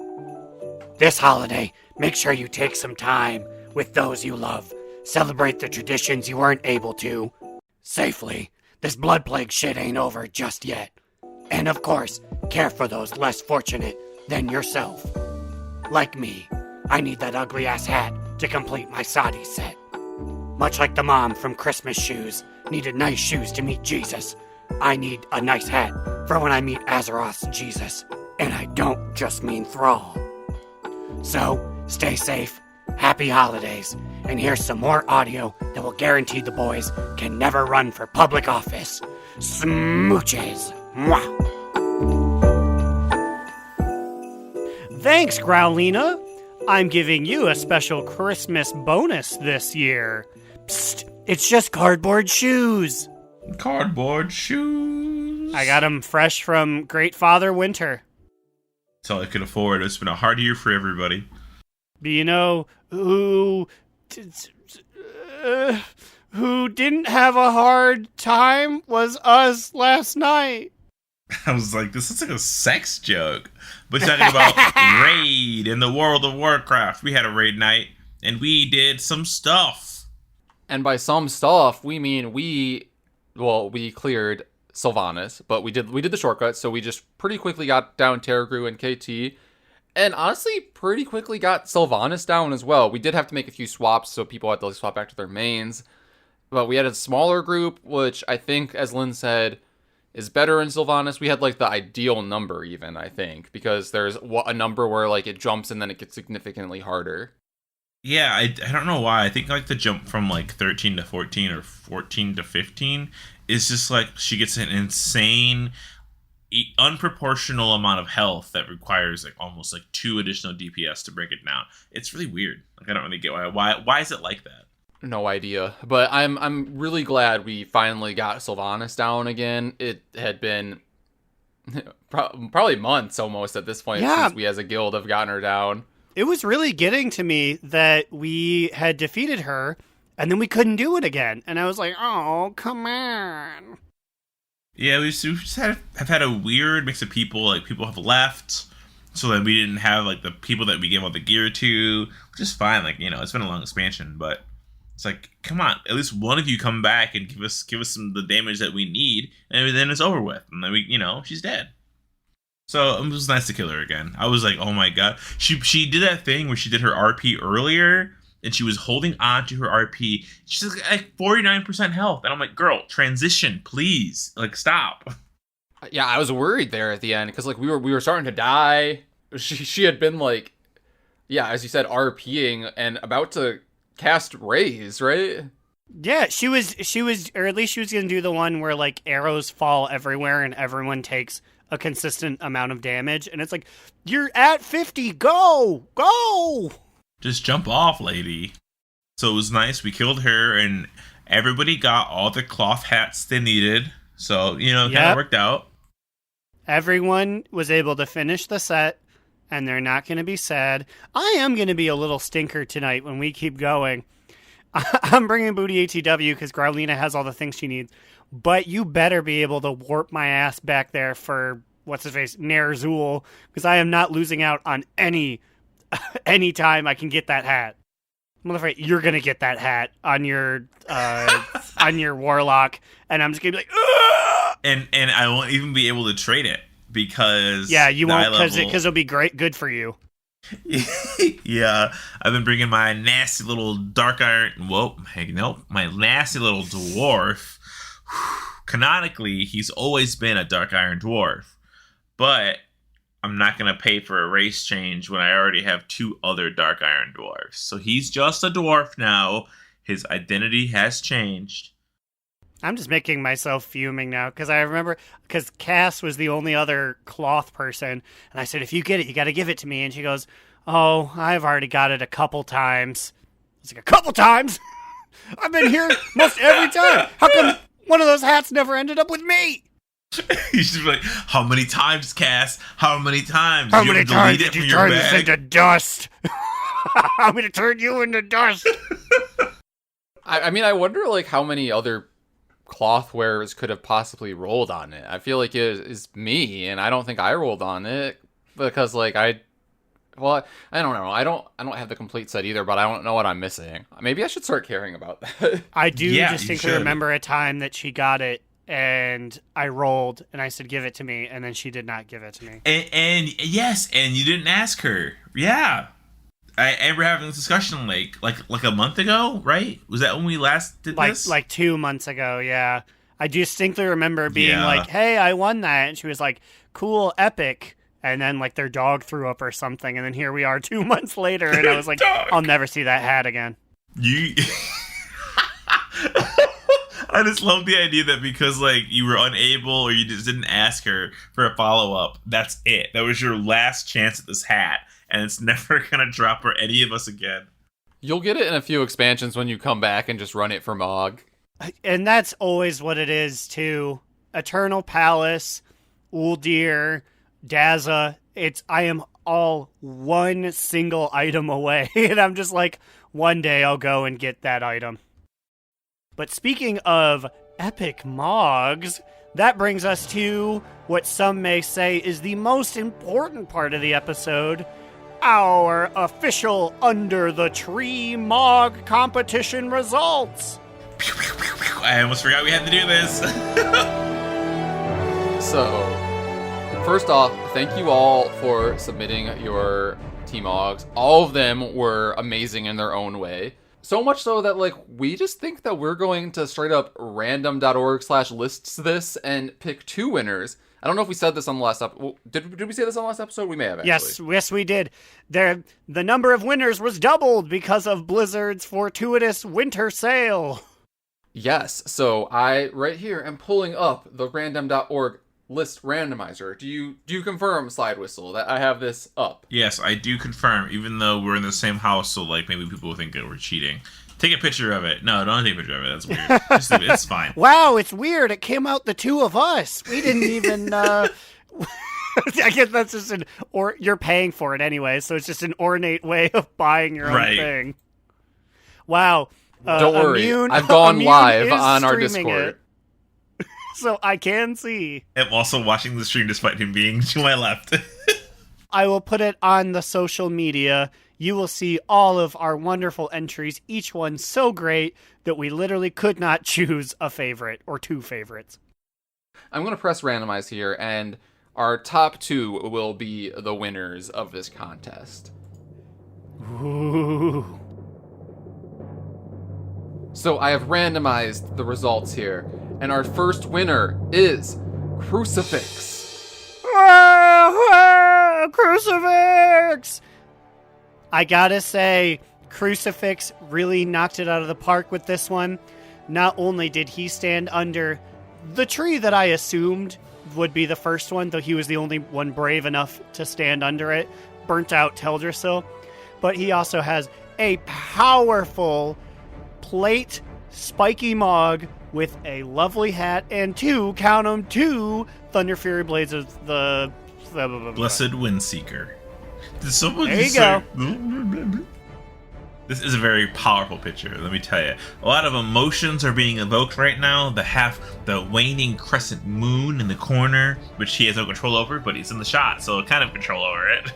This holiday, make sure you take some time with those you love. Celebrate the traditions you weren't able to safely. This blood plague shit ain't over just yet. And of course, care for those less fortunate than yourself. Like me, I need that ugly ass hat to complete my sadi set. Much like the mom from Christmas Shoes needed nice shoes to meet Jesus, I need a nice hat for when I meet Azeroth's Jesus. And I don't just mean Thrall. So, stay safe, happy holidays, and here's some more audio that will guarantee the boys can never run for public office. Smooches! Mwah! Thanks, Growlina. I'm giving you a special Christmas bonus this year. Psst, it's just cardboard shoes. Cardboard shoes. I got them fresh from Great Father Winter. That's all I could afford. It's been a hard year for everybody. But you know who didn't have a hard time was us last night. I was like, this is like a sex joke. But talking about raid in the World of Warcraft. We had a raid night, and we did some stuff. And by some stuff, we mean we cleared Sylvanas, but we did the shortcut, so we just pretty quickly got down Terragru and KT, and honestly, pretty quickly got Sylvanas down as well. We did have to make a few swaps, so people had to swap back to their mains, but we had a smaller group, which I think, as Lynn said, is better in Sylvanas. We had like the ideal number even, I think, because there's a number where like it jumps and then it gets significantly harder. Yeah, I don't know why. I think like the jump from like 13 to 14 or 14 to 15 is just like she gets an insane, unproportional amount of health that requires like almost like 2 additional DPS to break it down. It's really weird. Like I don't really get why is it like that? No idea, but I'm really glad we finally got Sylvanas down again. It had been probably months almost at this point since we as a guild have gotten her down. It was really getting to me that we had defeated her, And then we couldn't do it again. And I was like, oh, come on. Yeah, we just have had a weird mix of people. Like, people have left, so that we didn't have, like, the people that we gave all the gear to, which is fine. Like, it's been a long expansion, but it's like, come on, at least one of you come back and give us some of the damage that we need, and then it's over with. And then she's dead. So it was nice to kill her again. I was like, oh my god. She did that thing where she did her RP earlier, and she was holding on to her RP. She's like 49% health. And I'm like, girl, transition, please. Like, stop. Yeah, I was worried there at the end, because, like, we were starting to die. She had been, like, yeah, as you said, RPing and about to cast Raise, right? Yeah, she was, or at least she was going to do the one where, like, arrows fall everywhere and everyone takes a consistent amount of damage. And it's like, you're at 50, go! Just jump off, lady. So it was nice. We killed her, and everybody got all the cloth hats they needed. So, it kind of worked out. Everyone was able to finish the set, and they're not going to be sad. I am going to be a little stinker tonight when we keep going. I'm bringing Booty ATW because Growlina has all the things she needs. But you better be able to warp my ass back there for, what's-his-face, Ner'zhul, because I am not losing out on any time I can get that hat. I'm afraid you're going to get that hat on your Warlock, and I'm just going to be like, ugh! And I won't even be able to trade it, because... Yeah, you won't, because it'll be good for you. Yeah, I've been bringing my nasty little dark iron... my nasty little dwarf. Canonically, he's always been a dark iron dwarf, but I'm not going to pay for a race change when I already have 2 other dark iron dwarfs. So he's just a dwarf now. His identity has changed. I'm just making myself fuming now, because I remember, because Cass was the only other cloth person, and I said, if you get it, you got to give it to me. And she goes, oh, I've already got it a couple times. I was like, a couple times? I've been here most every time. How come one of those hats never ended up with me? You should be like, how many times, Cass? How many times? How many times did you turn this into dust? I'm going to turn you into dust. I mean, I wonder, like, how many other cloth wearers could have possibly rolled on it. I feel like it is me, and I don't think I rolled on it, because, like, I don't know. I don't have the complete set either, but I don't know what I'm missing. Maybe I should start caring about that. I do distinctly remember a time that she got it, and I rolled, and I said, give it to me, and then she did not give it to me. And yes, and you didn't ask her. Yeah. I remember having this discussion like a month ago, right? Was that when we last did this? Like 2 months ago, yeah. I distinctly remember being like, hey, I won that. And she was like, cool, epic. And then, like, their dog threw up or something. And then here we are 2 months later, and I was like, I'll never see that hat again. I just love the idea that because, like, you were unable or you just didn't ask her for a follow-up, that's it. That was your last chance at this hat, and it's never going to drop for any of us again. You'll get it in a few expansions when you come back and just run it for Mog. And that's always what it is, too. Eternal Palace, Uldir, Daza. I am all one single item away, and I'm just like, one day I'll go and get that item. But speaking of epic Mogs, that brings us to what some may say is the most important part of the episode, our official Under the Tree-Mog competition results. I almost forgot we had to do this. So, first off, thank you all for submitting your T-Mogs. All of them were amazing in their own way. So much so that, like, we just think that we're going to straight up random.org/lists this and pick 2 winners. I don't know if we said this on the last episode. Did we say this on the last episode? We may have, actually. Yes, we did. The number of winners was doubled because of Blizzard's fortuitous winter sale. Yes, so I, right here, am pulling up the random.org list randomizer. Do you confirm, Slidewhistle, that I have this up? Yes, I do confirm, even though we're in the same house, so like maybe people will think that we're cheating. Take a picture of it. No, don't take a picture of it. That's weird. Just leave it. It's fine. Wow, it's weird. It came out the 2 of us. We didn't even... I guess that's just you're paying for it anyway, so it's just an ornate way of buying your own thing. Wow. Don't worry, Immune- I've gone Immune live is on our streaming Discord. it. So I can see. I'm also watching the stream despite him being to my left. I will put it on the social media. You will see all of our wonderful entries, each one so great that we literally could not choose a favorite or two favorites. I'm going to press randomize here, and our top 2 will be the winners of this contest. Ooh. So I have randomized the results here, and our first winner is Crucifix. Crucifix! I gotta say, Crucifix really knocked it out of the park with this one. Not only did he stand under the tree that I assumed would be the first one, though he was the only one brave enough to stand under it, burnt out Teldrassil, but he also has a powerful plate spiky mog with a lovely hat and 2, count 'em, 2 Thunder Fury Blades of the... Blessed Windseeker. Did someone There you just go. say... This is a very powerful picture, let me tell you. A lot of emotions are being evoked right now. The waning crescent moon in the corner, which he has no control over, but he's in the shot, so kind of control over it.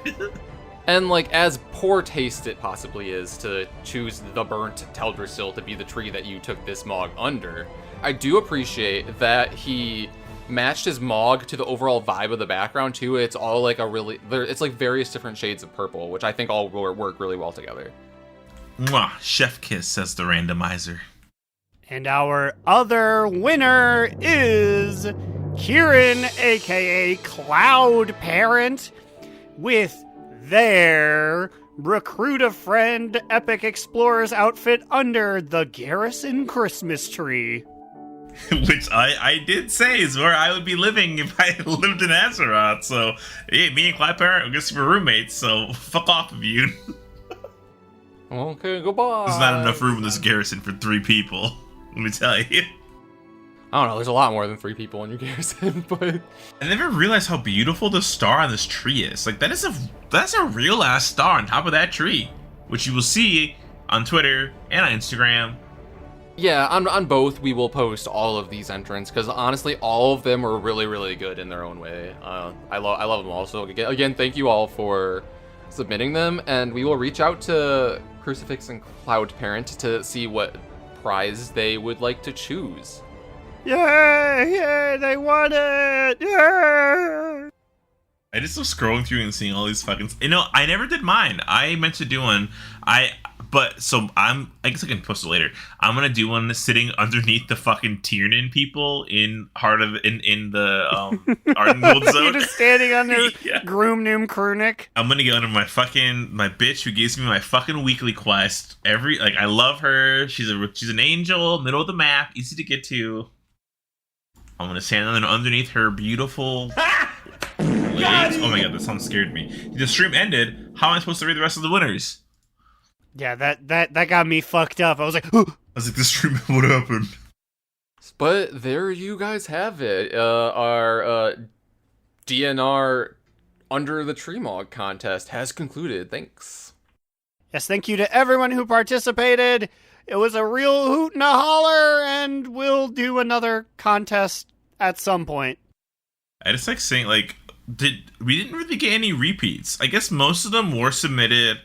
And, like, as poor taste it possibly is to choose the burnt Teldrassil to be the tree that you took this Mog under, I do appreciate that he matched his Mog to the overall vibe of the background, too. It's all, like, it's, like, various different shades of purple, which I think all work really well together. Mwah, chef kiss, says the randomizer. And our other winner is Kieran, aka Cloud Parent, with their Recruit a Friend Epic Explorers outfit under the Garrison Christmas tree. Which I did say is where I would be living if I lived in Azeroth. So, hey, me and Cloud Parent, I guess we're roommates, so fuck off of you. Okay, goodbye. There's not enough room in this garrison for 3 people. Let me tell you. I don't know, there's a lot more than 3 people in your garrison, but... I never realized how beautiful the star on this tree is. Like, that's a real-ass star on top of that tree. Which you will see on Twitter and on Instagram. Yeah, on both, we will post all of these entrants, because honestly, all of them are really, really good in their own way. I love them all. So, again, thank you all for submitting them, and we will reach out to Crucifix and Cloud Parent to see what prize they would like to choose. Yay! They won it! Yay! I just love scrolling through and seeing all these fucking... I never did mine. I meant to do one. I guess I can post it later. I'm gonna do one sitting underneath the fucking Tiernan people in the Ardenwold zone. You're just standing under Yeah. Groom Noom Krunik. I'm gonna get under my bitch who gives me my fucking weekly quest. I love her. She's an angel, middle of the map, easy to get to. I'm gonna stand underneath her beautiful legs. Oh my god, that song scared me. The stream ended. How am I supposed to read the rest of the winners? Yeah, that got me fucked up. I was like, I was like, this stream, what happened? But there you guys have it. Our DNR Under the Tree-Mog contest has concluded. Thanks. yes, thank you to everyone who participated. It was a real hoot and a holler, and we'll do another contest at some point. I just like saying, we didn't really get any repeats. I guess most of them were submitted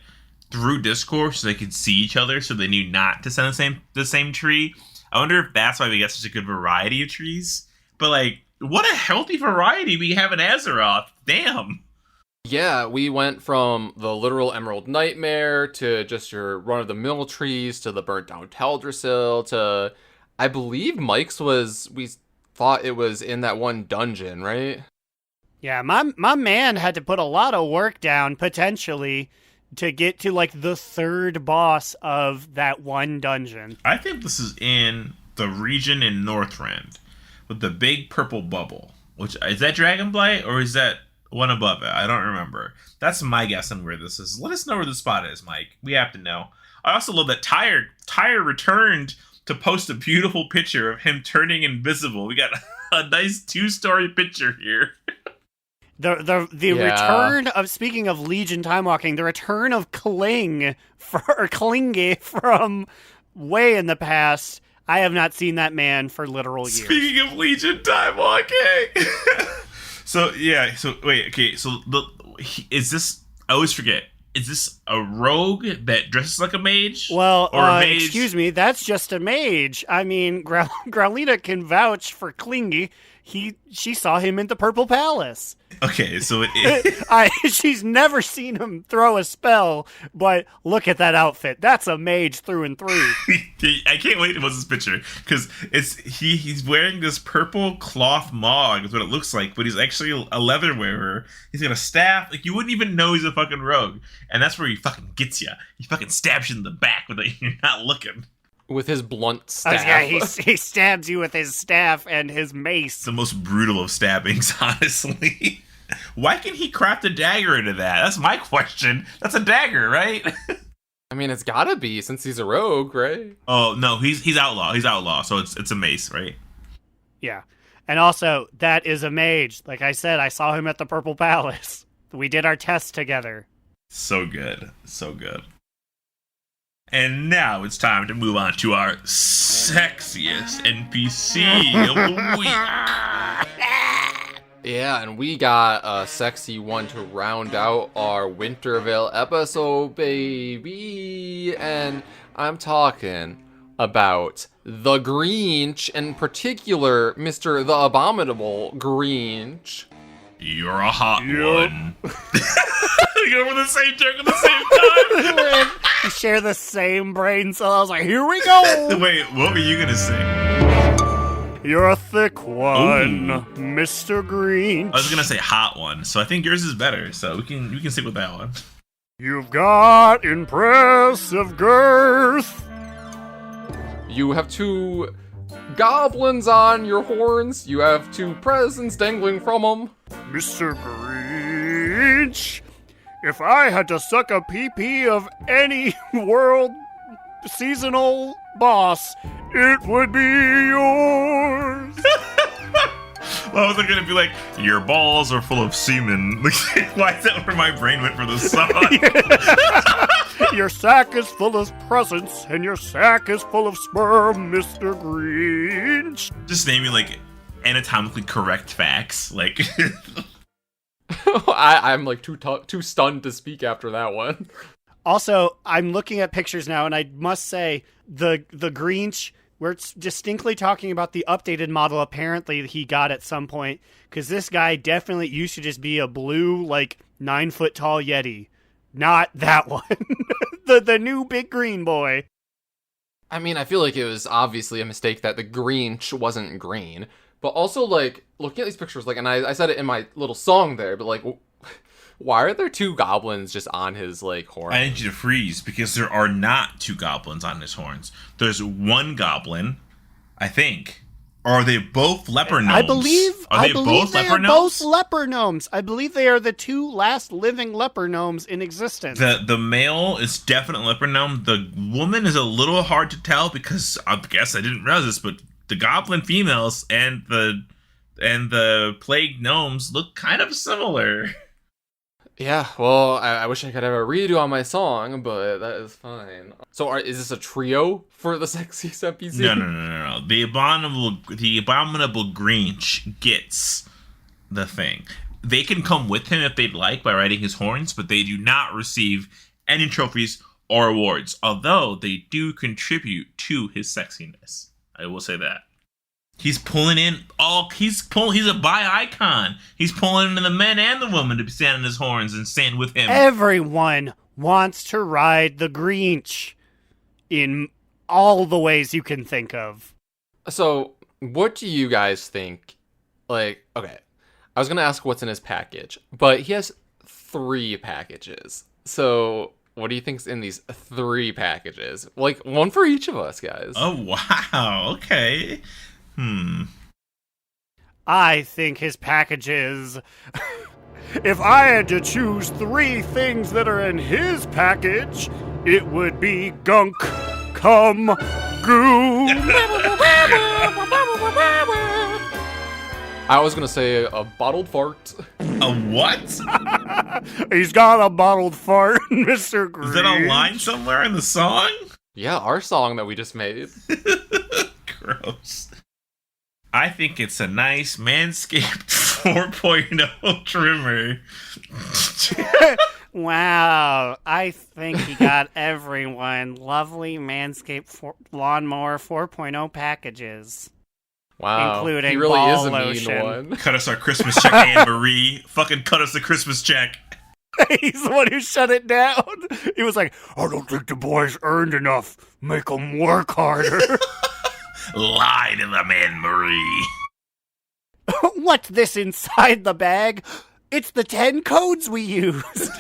through Discord so they could see each other, so they knew not to send the same tree. I wonder if that's why we get such a good variety of trees. But what a healthy variety we have in Azeroth. Damn. Yeah, we went from the literal Emerald Nightmare to just your run-of-the-mill trees to the burnt-down Teldrassil to, I believe Mike's we thought it was in that one dungeon, right? Yeah, my man had to put a lot of work down, potentially, to get to, the third boss of that one dungeon. I think this is in the region in Northrend with the big purple bubble. Which, is that Dragonblight or is that one above it? I don't remember. That's my guess on where this is. Let us know where the spot is, Mike. We have to know. I also love that Tyre returned to post a beautiful picture of him turning invisible. We got a nice 2-story picture here. The return of, speaking of Legion time walking, the return of Klingy from way in the past. I have not seen that man for literal years. Speaking of Legion time walking. So wait, okay, so is this, I always forget, is this a rogue that dresses like a mage? Well, or a mage? excuse me, that's just a mage. I mean, Growlita can vouch for Clingy. She saw him in the Purple Palace. Okay, so it she's never seen him throw a spell, but look at that outfit. That's a mage through and through. I can't wait to post this picture because he's wearing this purple cloth mog is what it looks like, but he's actually a leather wearer. He's got a staff, like you wouldn't even know he's a fucking rogue, and that's where he fucking gets you. He fucking stabs you in the back without you're not looking. With his blunt staff. Yeah, he stabs you with his staff and his mace. It's the most brutal of stabbings, honestly. Why can he craft a dagger into that? That's my question. That's a dagger, right? I mean, it's gotta be, since he's a rogue, right? Oh, no, he's outlaw. He's outlaw, so it's a mace, right? Yeah. And also, that is a mage. Like I said, I saw him at the Purple Palace. We did our test together. So good. So good. And now it's time to move on to our sexiest NPC of the week. Yeah, and we got a sexy one to round out our Winterveil episode, baby. And I'm talking about the Greench, in particular, Mr. the Abominable Greench. You're a hot one. We go for the same joke at the same time. We share the same brain cells. Like, here we go. Wait, what were you gonna sing? You're a thick one, Ooh. Mr. Greench. I was gonna say hot one, so I think yours is better. So we can stick with that one. You've got impressive girth. You have 2 goblins on your horns. You have 2 presents dangling from them. Mr. Greench, if I had to suck a pee-pee of any world seasonal boss, it would be yours. Well, I was gonna be like, your balls are full of semen. Why is that where my brain went for the song? Your sack is full of presents, and your sack is full of sperm, Mr. Greench. Just naming like anatomically correct facts, like. I'm like too stunned to speak after that one. Also, I'm looking at pictures now, and I must say, the Greench, we're distinctly talking about the updated model apparently he got at some point, because this guy definitely used to just be a blue, like, 9-foot-tall Yeti. Not that one. the new big green boy. I mean, I feel like it was obviously a mistake that the Greench wasn't green. But also, like, looking at these pictures, like, and I said it in my little song there, but, like, why are there 2 goblins just on his, like, horn? I need you to freeze, because there are not 2 goblins on his horns. There's 1 goblin, I think. Or are they both leper gnomes? I believe they are both leper gnomes. I believe they are the 2 last living leper gnomes in existence. The male is definitely leper gnome. The woman is a little hard to tell, because I guess I didn't realize this, but the goblin females and the plague gnomes look kind of similar. Yeah, well, I wish I could have a redo on my song, but that is fine. So, is this a trio for the sexiest NPC? No. The abominable Greench gets the thing. They can come with him if they'd like by riding his horns, but they do not receive any trophies or awards. Although they do contribute to his sexiness. I will say that. He's pulling in he's a bi icon. He's pulling in the men and the women to be standing his horns and stand with him. Everyone wants to ride the Greench in all the ways you can think of. So, what do you guys think? Like, okay, I was going to ask what's in his package, but he has 3 packages. So, what do you think's in these 3 packages? Like, one for each of us, guys. Oh, wow. Okay. I think his packages. If I had to choose 3 things that are in his package, it would be gunk, cum, goo. I was going to say a bottled fart. A what? He's got a bottled fart, Mr. Green. Is that a line somewhere in the song? Yeah, our song that we just made. Gross. I think it's a nice Manscaped 4.0 trimmer. Wow, I think he got everyone lovely Manscaped Lawnmower 4.0 packages. Wow, Including he really ball is a mean lotion. one. Cut us our Christmas check, Anne Marie. Fucking cut us the Christmas check. He's the one who shut it down. He was like, I don't think the boys earned enough. Make them work harder. Lie to them, Anne Marie. What's this inside the bag? It's the 10 codes we used.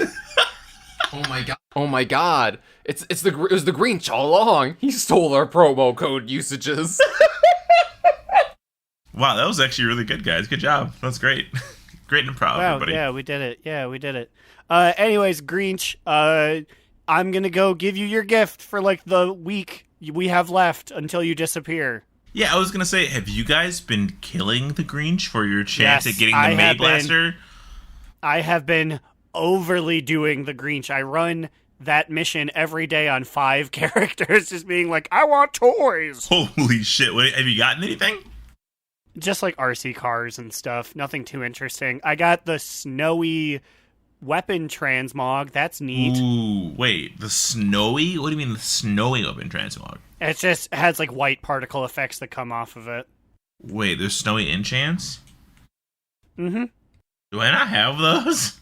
Oh my god! Oh my god! It was the Greench all along. He stole our promo code usages. Wow, that was actually really good, guys. Good job. That's great. Great improv, Wow, everybody. yeah, we did it. Yeah, we did it. Anyways, Greench, I'm gonna go give you your gift for like the week we have left until you disappear. Yeah, I was gonna say, have you guys been killing the Greench for your chance Yes, at getting I the have May Blaster? I have been overly doing the Greench. I run that mission every day on 5 characters, just being like, I want toys. Holy shit! Wait, have you gotten anything? Just like RC cars and stuff. Nothing too interesting. I got the snowy weapon transmog. That's neat. Ooh, wait, the snowy? What do you mean the snowy weapon transmog? It just has like white particle effects that come off of it. Wait, there's snowy enchants? Mm-hmm. Do I not have those?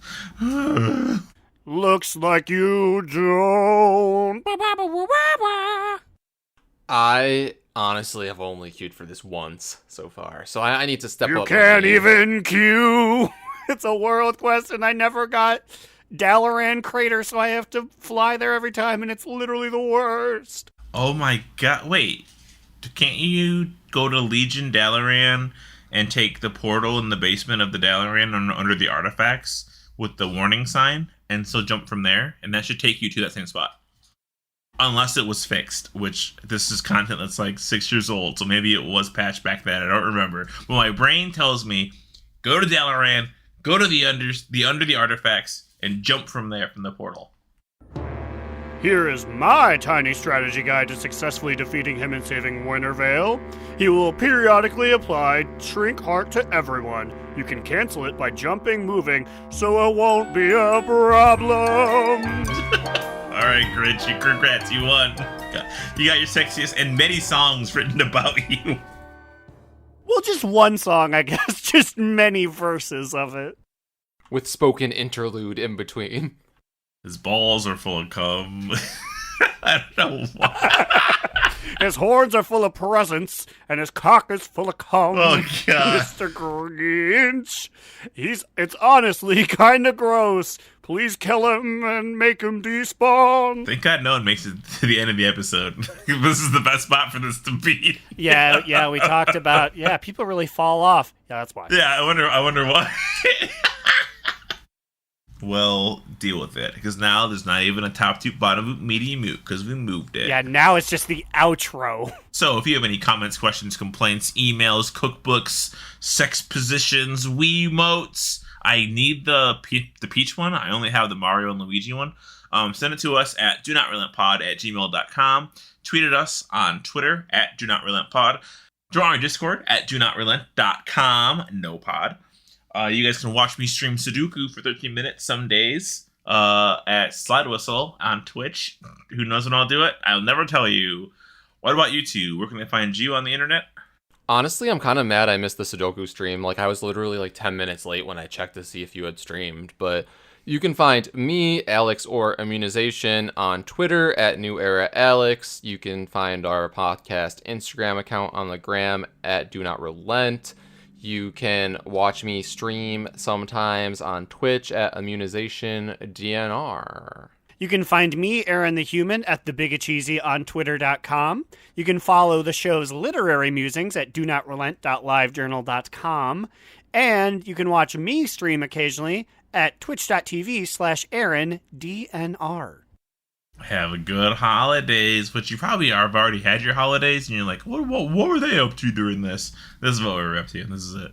Looks like you don't. I honestly have only queued for this once so far, so I need to step You up. can't even queue. It's a world quest, and I never got Dalaran Crater, so I have to fly there every time, and it's literally the worst. Oh my god, wait. Can't you go to Legion Dalaran and take the portal in the basement of the Dalaran under the artifacts with the warning sign and still jump from there? And that should take you to that same spot. Unless it was fixed, which this is content that's like 6 years old, so maybe it was patched back then, I don't remember. But my brain tells me, go to Dalaran, go to the under the artifacts, and jump from there from the portal. Here is my tiny strategy guide to successfully defeating him and saving Winterveil. He will periodically apply Shrink Heart to everyone. You can cancel it by jumping, moving, so it won't be a problem. Alright, Greench, congrats, you won. You got your sexiest and many songs written about you. Well, just one song, I guess. Just many verses of it. With spoken interlude in between. His balls are full of cum. I don't know why. His horns are full of presents, and his cock is full of cum. Oh, God. Mr. Greench. It's honestly kind of gross. Please kill him and make him despawn. Thank God no one makes it to the end of the episode. This is the best spot for this to be. Yeah, we talked about, people really fall off. Yeah, that's why. Yeah, I wonder why. Well, deal with it, because now there's not even a top to bottom boot medium mute, because we moved it. Yeah, now it's just the outro. So if you have any comments, questions, complaints, emails, cookbooks, sex positions, Wiimotes, I need the Peach one. I only have the Mario and Luigi one. Send it to us at donotrelenttpod@gmail.com. Tweet at us on Twitter at donotrelenttpod. Join our Discord at donotrelent.com. No pod. You guys can watch me stream Sudoku for 13 minutes some days at Slidewhistle on Twitch. Who knows when I'll do it? I'll never tell you. What about you two? Where can they find you on the internet? Honestly, I'm kind of mad I missed the Sudoku stream. Like, I was literally like 10 minutes late when I checked to see if you had streamed. But you can find me, Alex, or Immunization on Twitter at New Era Alex. You can find our podcast Instagram account on the gram at Do Not Relent. You can watch me stream sometimes on Twitch at Immunization DNR. You can find me, Aaron the Human, at TheBigAcheesy on Twitter.com. You can follow the show's literary musings at DoNotRelent.LiveJournal.com. And you can watch me stream occasionally at twitch.tv/AaronDNR. Have a good holidays, which you probably have already had your holidays, and you're like, what were they up to during this? This is what we were up to, and this is it.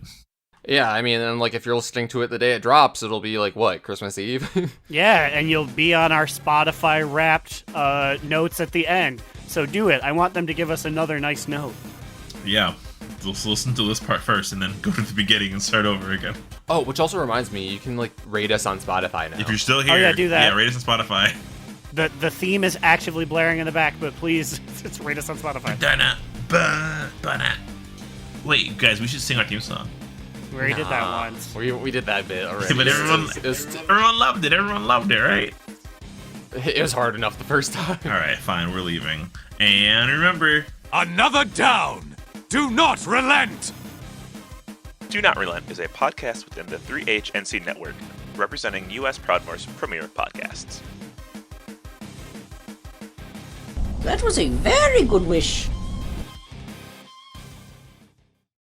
Yeah, I mean, and like if you're listening to it the day it drops, it'll be like, what, Christmas Eve? Yeah, and you'll be on our Spotify wrapped notes at the end. So do it. I want them to give us another nice note. Yeah. Let's listen to this part first and then go to the beginning and start over again. Oh, which also reminds me, you can like rate us on Spotify now. If you're still here, Oh, yeah, do that. Yeah, rate us on Spotify. The theme is actively blaring in the back, but please just rate us on Spotify. Wait, guys, we should sing our theme song. We already did that once. We did that bit already. But everyone loved it. Everyone loved it, right? It was hard enough the first time. All right, fine. We're leaving. And remember, Another down! Do not relent! Do Not Relent is a podcast within the 3HNC network, representing U.S. Proudmoore's premier podcasts. That was a very good wish.